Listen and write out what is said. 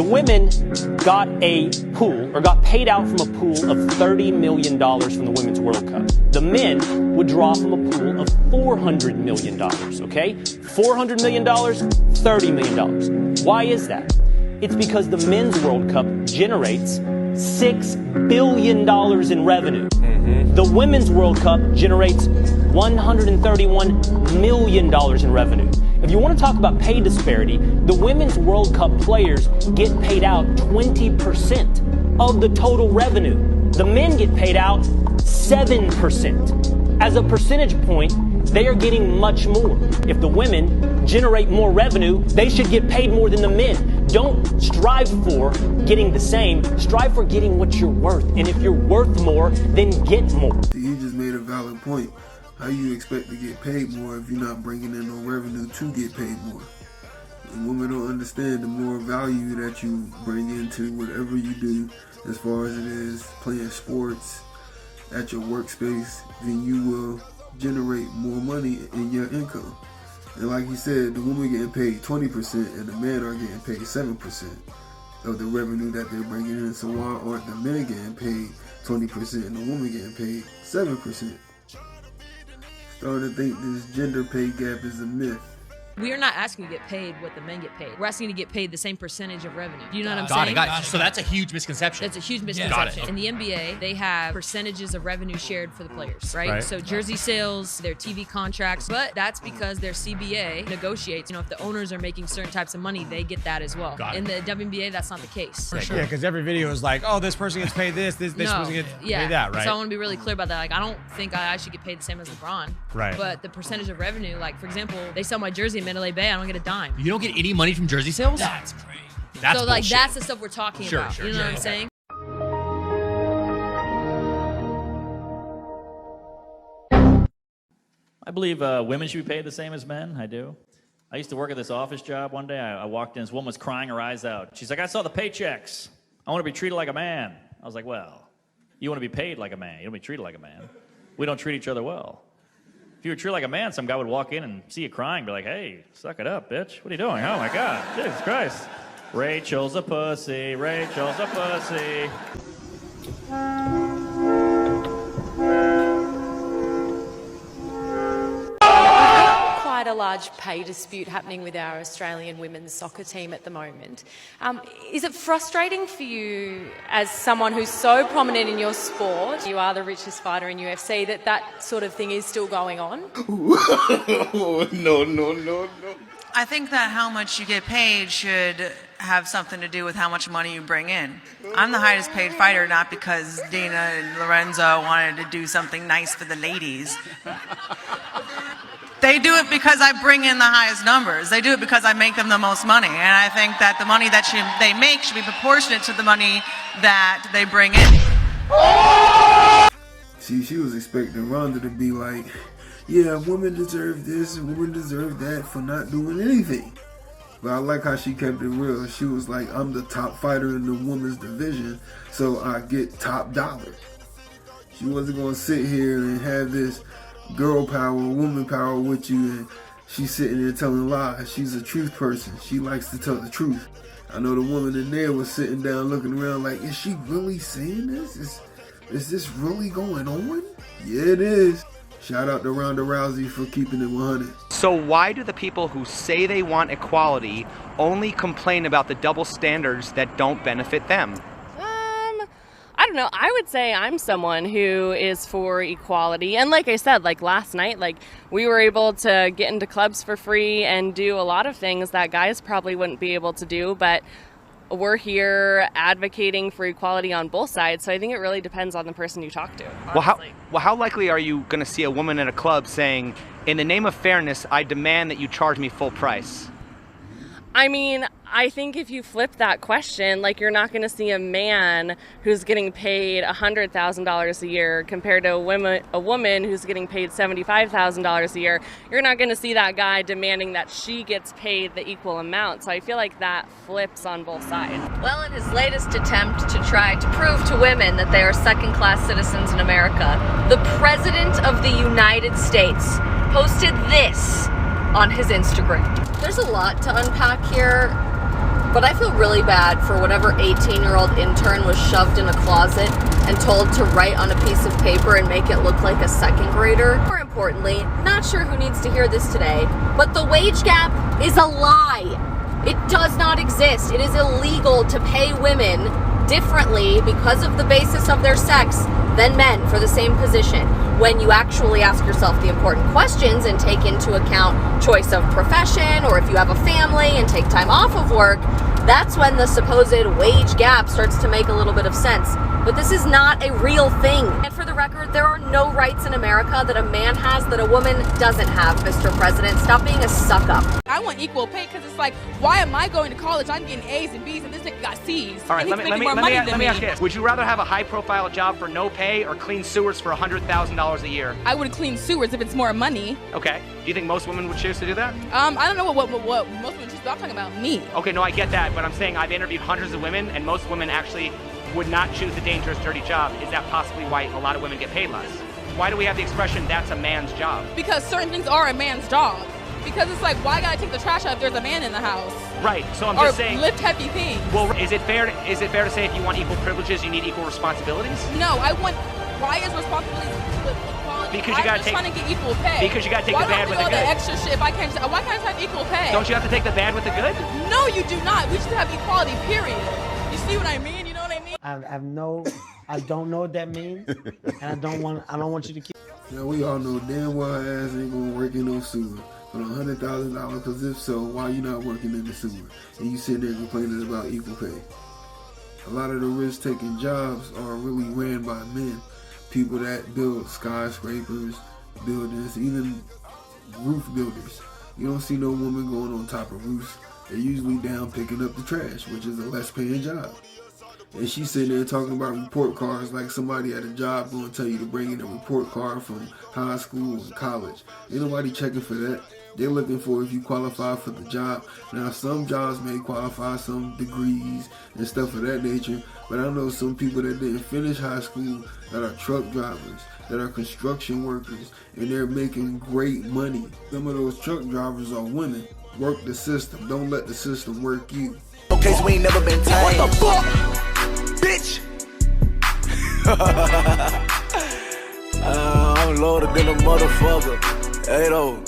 The women got a pool, or got paid out from a pool of $30 million from the Women's World Cup. The men would draw from a pool of $400 million, okay? $400 million, $30 million. Why is that? It's because the Men's World Cup generates $6 billion in revenue. The Women's World Cup generates $131 million in revenue. If you want to talk about pay disparity, the Women's World Cup players get paid out 20% of the total revenue. The men get paid out 7%. As a percentage point, they are getting much more. If the women generate more revenue, they should get paid more than the men. Don't strive for getting the same. Strive for getting what you're worth. And if you're worth more, then get more. You just made a valid point. How you expect to get paid more if you're not bringing in no revenue to get paid more? And women don't understand the more value that you bring into whatever you do, as far as it is playing sports at your workspace, then you will generate more money in your income. And like you said, the women getting paid 20% and the men are getting paid 7% of the revenue that they're bringing in. So why aren't the men getting paid 20% and the women getting paid 7%? Starting to think this gender pay gap is a myth. We are not asking to get paid what the men get paid. We're asking to get paid the same percentage of revenue. You know what I'm saying? Got it. So that's a huge misconception. That's a huge misconception. In the NBA, they have percentages of revenue shared for the players, right? So jersey sales, their TV contracts, but that's because their CBA negotiates. You know, if the owners are making certain types of money, they get that as well. In the WNBA, that's not the case. For sure. Yeah, because every video is like, oh, this person gets paid this person gets paid that, right? So I want to be really clear about that. Like, I don't think I should get paid the same as LeBron. Right. But the percentage of revenue, like, for example, they sell my jersey in Mandalay Bay, I don't get a dime. You don't get any money from jersey sales? That's crazy. That's so, like, bullshit. that's the stuff we're talking about. Sure, you know what I'm saying? I believe women should be paid the same as men. I do. I used to work at this office job one day. I walked in, this woman was crying her eyes out. She's like, I saw the paychecks. I want to be treated like a man. I was like, well, you want to be paid like a man. You don't be treated like a man. We don't treat each other well. If you were treated like a man, some guy would walk in and see you crying, be like, hey, suck it up, bitch. What are you doing? Oh, my God. Jesus Christ. Rachel's a pussy. Rachel's a pussy. Quite a large pay dispute happening with our Australian women's soccer team at the moment. Is it frustrating for you as someone who's so prominent in your sport, you are the richest fighter in UFC, that sort of thing is still going on? No. I think that how much you get paid should have something to do with how much money you bring in. I'm the highest paid fighter, not because Dina and Lorenzo wanted to do something nice for the ladies. They do it because I bring in the highest numbers. They do it because I make them the most money. And I think that the money that they make should be proportionate to the money that they bring in. See, she was expecting Ronda to be like, yeah, women deserve this and women deserve that for not doing anything. But I like how she kept it real. She was like, I'm the top fighter in the women's division, so I get top dollar. She wasn't going to sit here and have this girl power, woman power with you, and she's sitting there telling lies. She's a truth person. She likes to tell the truth. I know the woman in there was sitting down looking around like, is she really saying this? Is this really going on? Yeah, it is. Shout out to Ronda Rousey for keeping it 100. So why do the people who say they want equality only complain about the double standards that don't benefit them? I don't know. I would say I'm someone who is for equality. And like I said, like last night, like we were able to get into clubs for free and do a lot of things that guys probably wouldn't be able to do. But we're here advocating for equality on both sides. So I think it really depends on the person you talk to. Well, how likely are you going to see a woman at a club saying, in the name of fairness, I demand that you charge me full price? I mean, I think if you flip that question, like you're not going to see a man who's getting paid $100,000 a year compared to a woman who's getting paid $75,000 a year. You're not going to see that guy demanding that she gets paid the equal amount. So I feel like that flips on both sides. Well, in his latest attempt to try to prove to women that they are second-class citizens in America, the President of the United States posted this on his Instagram. There's a lot to unpack here. but I feel really bad for whatever 18-year-old intern was shoved in a closet and told to write on a piece of paper and make it look like a second grader. More importantly, not sure who needs to hear this today, but the wage gap is a lie. It does not exist. It is illegal to pay women differently because of the basis of their sex than men for the same position. When you actually ask yourself the important questions and take into account choice of profession, or if you have a family and take time off of work, that's when the supposed wage gap starts to make a little bit of sense. But this is not a real thing. And for the record, there are no rights in America that a man has that a woman doesn't have, Mr. President. Stop being a suck-up. I want equal pay because it's like, why am I going to college? I'm getting A's and B's and this nigga got C's. All right, and let me ask you this. Would you rather have a high-profile job for no pay or clean sewers for $100,000 a year? I would clean sewers if it's more money. Okay. Do you think most women would choose to do that? I don't know what most women choose, but I'm talking about me. Okay, no, I get that, but I'm saying I've interviewed hundreds of women, and most women actually would not choose the dangerous, dirty job. Is that possibly why a lot of women get paid less? Why do we have the expression, that's a man's job? Because certain things are a man's job. Because it's like, why gotta take the trash out if there's a man in the house? Right, so I'm just saying... Or lift heavy things. Well, is it fair to say if you want equal privileges, you need equal responsibilities? No, why is responsibility with equality? Because you gotta I'm just trying to get equal pay. Because you gotta take the bad with the good. Why do I have to do all the extra shit if I can't, why can't I have equal pay? Don't you have to take the bad with the good? No, you do not. We should have equality, period. You see what I mean? You know what I mean? I don't know what that means, and I don't want you to keep. Now we all know damn well her ass ain't gonna work in no sewer. But $100,000, because if so, why you not working in the sewer? And you sitting there complaining about equal pay. A lot of the risk-taking jobs are really ran by men. People that build skyscrapers, buildings, even roof builders. You don't see no woman going on top of roofs. They're usually down picking up the trash, which is a less paying job. And she's sitting there talking about report cards like somebody at a job going to tell you to bring in a report card from high school and college. Ain't nobody checking for that. They're looking for if you qualify for the job. Now, some jobs may qualify some degrees and stuff of that nature, but I know some people that didn't finish high school that are truck drivers, that are construction workers, and they're making great money. Some of those truck drivers are women. Work the system. Don't let the system work you. Okay, so we ain't never been tamed. What the fuck? Bitch! I'm loaded than a motherfucker. Hey, though.